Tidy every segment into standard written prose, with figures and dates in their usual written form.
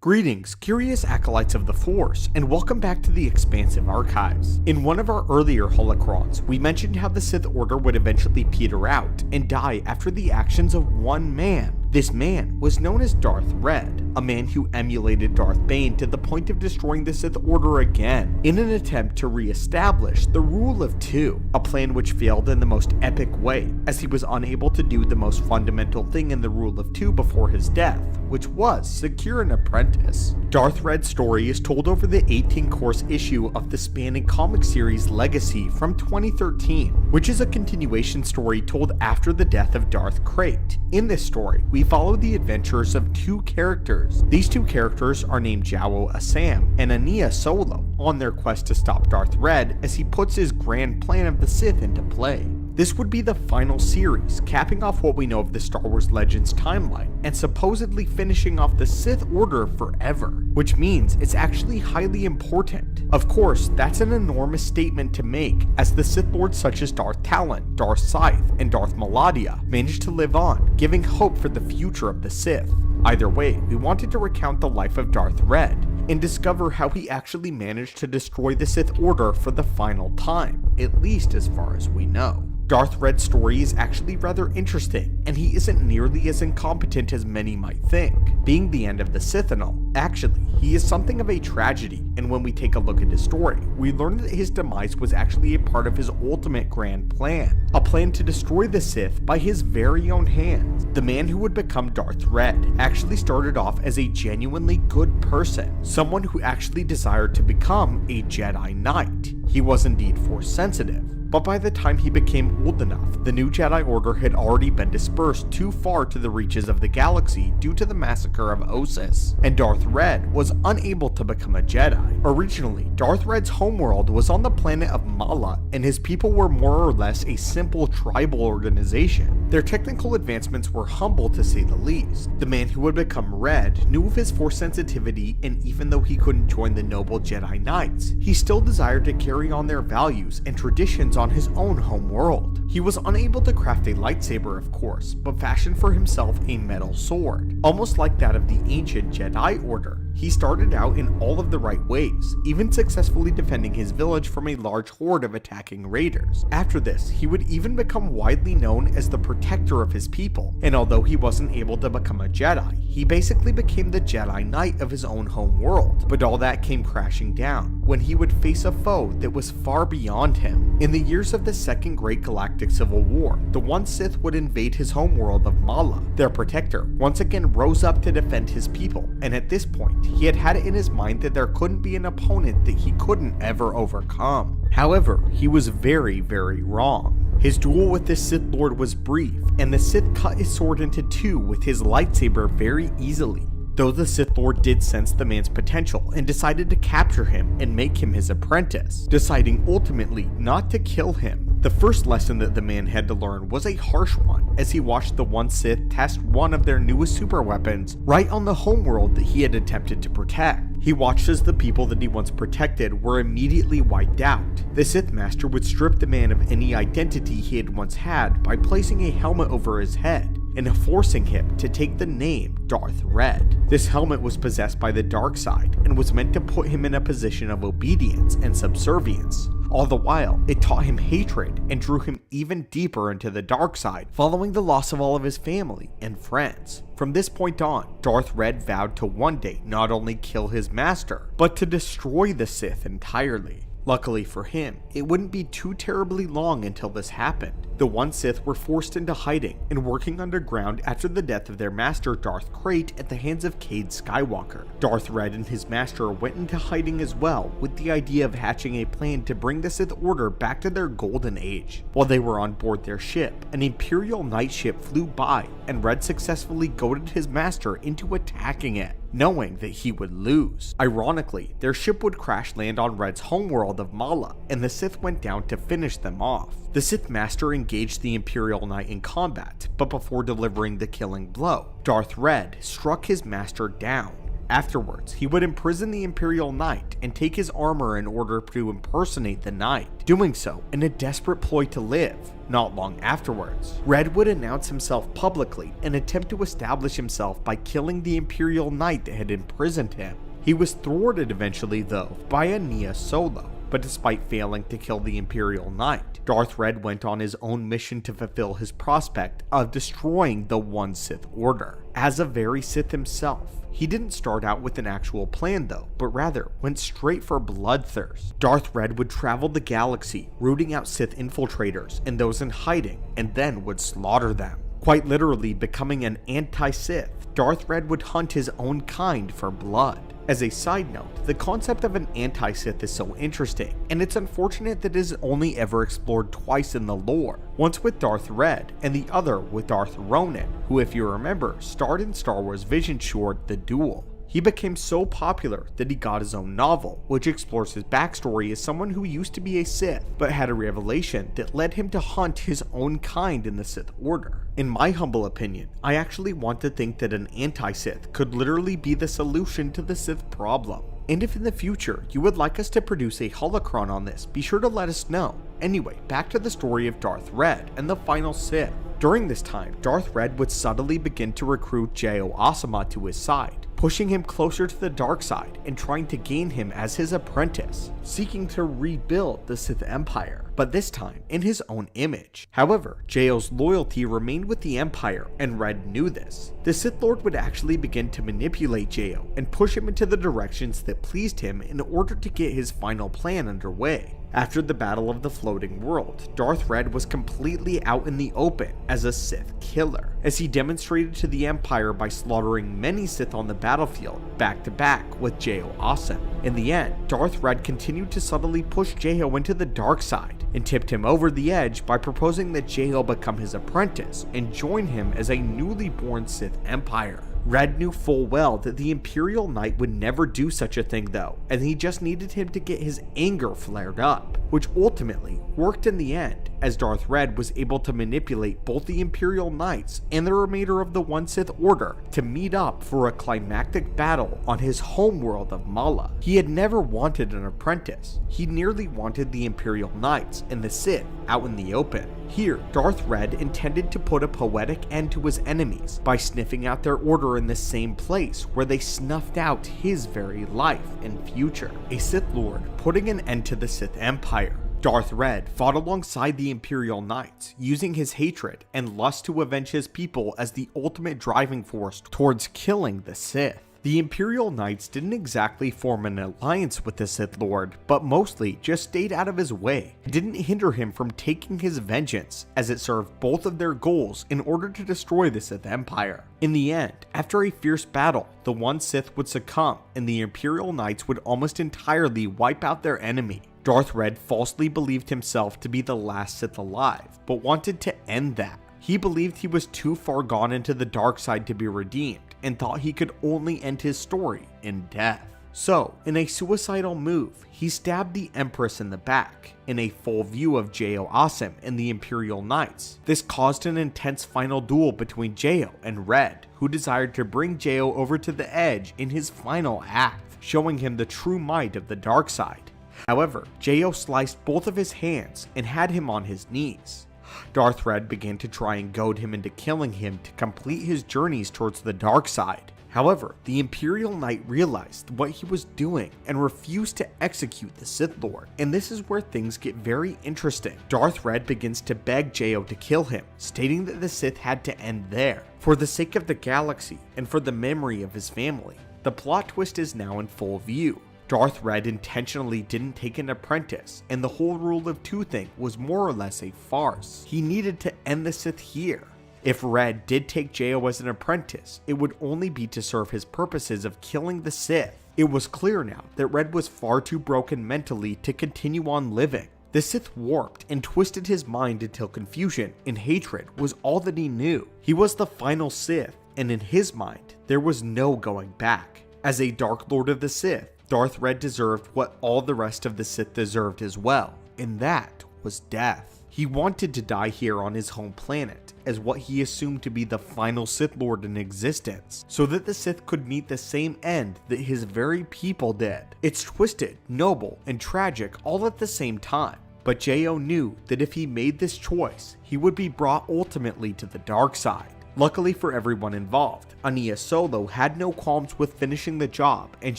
Greetings, curious acolytes of the Force, and welcome back to the expansive archives. In one of our earlier holocrons, we mentioned how the Sith Order would eventually peter out and die after the actions of one man. This man was known as Darth Red, a man who emulated Darth Bane to the point of destroying the Sith Order again, in an attempt to re-establish the Rule of Two, a plan which failed in the most epic way, as he was unable to do the most fundamental thing in the Rule of Two before his death, which was secure an apprentice. Darth Red's story is told over the 18-course issue of the spanning comic series Legacy from 2013, which is a continuation story told after the death of Darth Krayt. In this story, we follow the adventures of two characters. These two characters are named Jawo Assam and Ania Solo on their quest to stop Darth Red as he puts his grand plan of the Sith into play. This would be the final series, capping off what we know of the Star Wars Legends timeline, and supposedly finishing off the Sith Order forever, which means it's actually highly important. Of course, that's an enormous statement to make, as the Sith Lords such as Darth Talon, Darth Scythe, and Darth Maladia managed to live on, giving hope for the future of the Sith. Either way, we wanted to recount the life of Darth Red, and discover how he actually managed to destroy the Sith Order for the final time, at least as far as we know. Darth Red's story is actually rather interesting, and he isn't nearly as incompetent as many might think. Being the end of the Sith and all, actually, he is something of a tragedy, and when we take a look at his story, we learn that his demise was actually a part of his ultimate grand plan, a plan to destroy the Sith by his very own hands. The man who would become Darth Red actually started off as a genuinely good person, someone who actually desired to become a Jedi Knight. He was indeed Force sensitive. But by the time he became old enough, the new Jedi Order had already been dispersed too far to the reaches of the galaxy due to the massacre of Ossus, and Darth Red was unable to become a Jedi. Originally, Darth Red's homeworld was on the planet of Mala, and his people were more or less a simple tribal organization. Their technical advancements were humble to say the least. The man who would become Red knew of his Force sensitivity, and even though he couldn't join the noble Jedi Knights, he still desired to carry on their values and traditions on his own home world. He was unable to craft a lightsaber, of course, but fashioned for himself a metal sword, almost like that of the ancient Jedi Order. He started out in all of the right ways, even successfully defending his village from a large horde of attacking raiders. After this, he would even become widely known as the protector of his people, and although he wasn't able to become a Jedi, he basically became the Jedi Knight of his own home world. But all that came crashing down when he would face a foe that was far beyond him. In the years of the Second Great Galactic Civil War, the one Sith would invade his homeworld of Mala. Their protector once again rose up to defend his people, and at this point, he had it in his mind that there couldn't be an opponent that he couldn't ever overcome. However, he was very, very wrong. His duel with the Sith Lord was brief, and the Sith cut his sword into two with his lightsaber very easily. Though the Sith Lord did sense the man's potential and decided to capture him and make him his apprentice, deciding ultimately not to kill him. The first lesson that the man had to learn was a harsh one, as he watched the one Sith test one of their newest super weapons right on the homeworld that he had attempted to protect. He watched as the people that he once protected were immediately wiped out. The Sith Master would strip the man of any identity he had once had by placing a helmet over his head and forcing him to take the name Darth Red. This helmet was possessed by the dark side and was meant to put him in a position of obedience and subservience. All the while, it taught him hatred and drew him even deeper into the dark side, following the loss of all of his family and friends. From this point on, Darth Red vowed to one day not only kill his master, but to destroy the Sith entirely. Luckily for him, it wouldn't be too terribly long until this happened. The one Sith were forced into hiding and working underground after the death of their master Darth Krayt at the hands of Cade Skywalker. Darth Red and his master went into hiding as well, with the idea of hatching a plan to bring the Sith Order back to their golden age. While they were on board their ship, an Imperial night ship flew by, and Red successfully goaded his master into attacking it, knowing that he would lose. Ironically, their ship would crash land on Red's homeworld of Mala, and the Sith went down to finish them off. The Sith Master engaged the Imperial Knight in combat, but before delivering the killing blow, Darth Red struck his master down. Afterwards, he would imprison the Imperial Knight and take his armor in order to impersonate the Knight, doing so in a desperate ploy to live. Not long afterwards, Red would announce himself publicly and attempt to establish himself by killing the Imperial Knight that had imprisoned him. He was thwarted eventually though by Nia Solo, but despite failing to kill the Imperial Knight, Darth Red went on his own mission to fulfill his prospect of destroying the One Sith Order. As a very Sith himself, he didn't start out with an actual plan though, but rather went straight for bloodthirst. Darth Red would travel the galaxy, rooting out Sith infiltrators and those in hiding, and then would slaughter them. Quite literally becoming an anti-Sith, Darth Red would hunt his own kind for blood. As a side note, the concept of an anti-Sith is so interesting, and it's unfortunate that it is only ever explored twice in the lore, once with Darth Red and the other with Darth Ronan, who, if you remember, starred in Star Wars Vision short The Duel. He became so popular that he got his own novel, which explores his backstory as someone who used to be a Sith, but had a revelation that led him to hunt his own kind in the Sith Order. In my humble opinion, I actually want to think that an anti-Sith could literally be the solution to the Sith problem. And if in the future you would like us to produce a holocron on this, be sure to let us know. Anyway, back to the story of Darth Red and the final Sith. During this time, Darth Red would subtly begin to recruit Jao Asama to his side, pushing him closer to the dark side and trying to gain him as his apprentice, seeking to rebuild the Sith Empire, but this time in his own image. However, Jao's loyalty remained with the Empire, and Red knew this. The Sith Lord would actually begin to manipulate Jao and push him into the directions that pleased him in order to get his final plan underway. After the Battle of the Floating World, Darth Red was completely out in the open as a Sith killer, as he demonstrated to the Empire by slaughtering many Sith on the battlefield, back to back with Jao Asam. In the end, Darth Red continued to subtly push Jao into the dark side, and tipped him over the edge by proposing that Jao become his apprentice and join him as a newly born Sith Empire. Red knew full well that the Imperial Knight would never do such a thing though, and he just needed him to get his anger flared up, which ultimately worked in the end, as Darth Red was able to manipulate both the Imperial Knights and the remainder of the One Sith Order to meet up for a climactic battle on his homeworld of Mala. He had never wanted an apprentice, he nearly wanted the Imperial Knights and the Sith out in the open. Here, Darth Red intended to put a poetic end to his enemies by sniffing out their order in the same place where they snuffed out his very life and future. A Sith Lord putting an end to the Sith Empire. Darth Red fought alongside the Imperial Knights, using his hatred and lust to avenge his people as the ultimate driving force towards killing the Sith. The Imperial Knights didn't exactly form an alliance with the Sith Lord, but mostly just stayed out of his way. It didn't hinder him from taking his vengeance, as it served both of their goals in order to destroy the Sith Empire. In the end, after a fierce battle, the one Sith would succumb, and the Imperial Knights would almost entirely wipe out their enemy. Darth Red falsely believed himself to be the last Sith alive, but wanted to end that. He believed he was too far gone into the dark side to be redeemed, and thought he could only end his story in death. So, in a suicidal move, he stabbed the Empress in the back, in a full view of Jao Asam and the Imperial Knights. This caused an intense final duel between Jao and Red, who desired to bring Jao over to the edge in his final act, showing him the true might of the dark side. However, Jao sliced both of his hands and had him on his knees. Darth Red began to try and goad him into killing him to complete his journeys towards the dark side. However, the Imperial Knight realized what he was doing and refused to execute the Sith Lord, and this is where things get very interesting. Darth Red begins to beg Jao to kill him, stating that the Sith had to end there, for the sake of the galaxy and for the memory of his family. The plot twist is now in full view. Darth Red intentionally didn't take an apprentice, and the whole Rule of Two thing was more or less a farce. He needed to end the Sith here. If Red did take Jao as an apprentice, it would only be to serve his purposes of killing the Sith. It was clear now that Red was far too broken mentally to continue on living. The Sith warped and twisted his mind until confusion and hatred was all that he knew. He was the final Sith, and in his mind, there was no going back. As a Dark Lord of the Sith, Darth Red deserved what all the rest of the Sith deserved as well, and that was death. He wanted to die here on his home planet, as what he assumed to be the final Sith Lord in existence, so that the Sith could meet the same end that his very people did. It's twisted, noble, and tragic all at the same time. But Jo knew that if he made this choice, he would be brought ultimately to the dark side. Luckily for everyone involved, Ania Solo had no qualms with finishing the job, and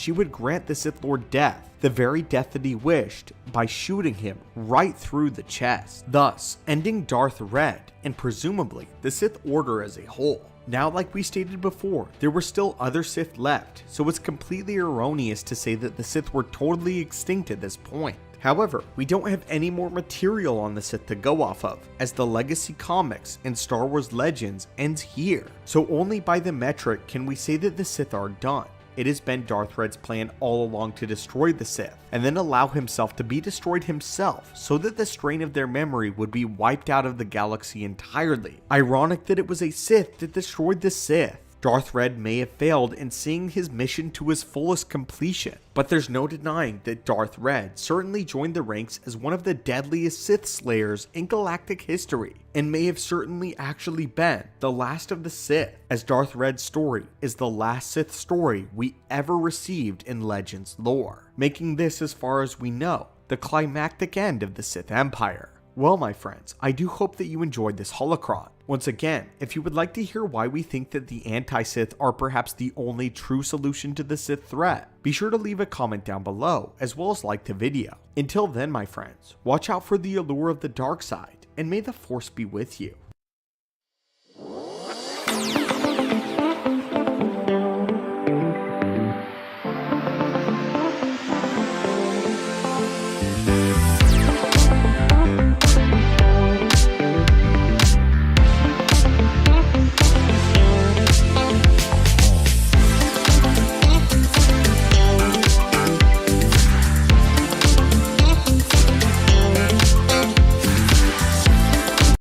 she would grant the Sith Lord death, the very death that he wished, by shooting him right through the chest, thus ending Darth Red and presumably the Sith Order as a whole. Now, like we stated before, there were still other Sith left, so it's completely erroneous to say that the Sith were totally extinct at this point. However, we don't have any more material on the Sith to go off of, as the Legacy Comics and Star Wars Legends ends here, so only by the metric can we say that the Sith are done. It has been Darth Red's plan all along to destroy the Sith, and then allow himself to be destroyed himself, so that the strain of their memory would be wiped out of the galaxy entirely. Ironic that it was a Sith that destroyed the Sith. Darth Red may have failed in seeing his mission to his fullest completion, but there's no denying that Darth Red certainly joined the ranks as one of the deadliest Sith Slayers in galactic history, and may have certainly actually been the last of the Sith, as Darth Red's story is the last Sith story we ever received in Legends lore, making this, as far as we know, the climactic end of the Sith Empire. Well, my friends, I do hope that you enjoyed this holocron. Once again, if you would like to hear why we think that the anti-Sith are perhaps the only true solution to the Sith threat, be sure to leave a comment down below, as well as like the video. Until then, my friends, watch out for the allure of the dark side, and may the Force be with you.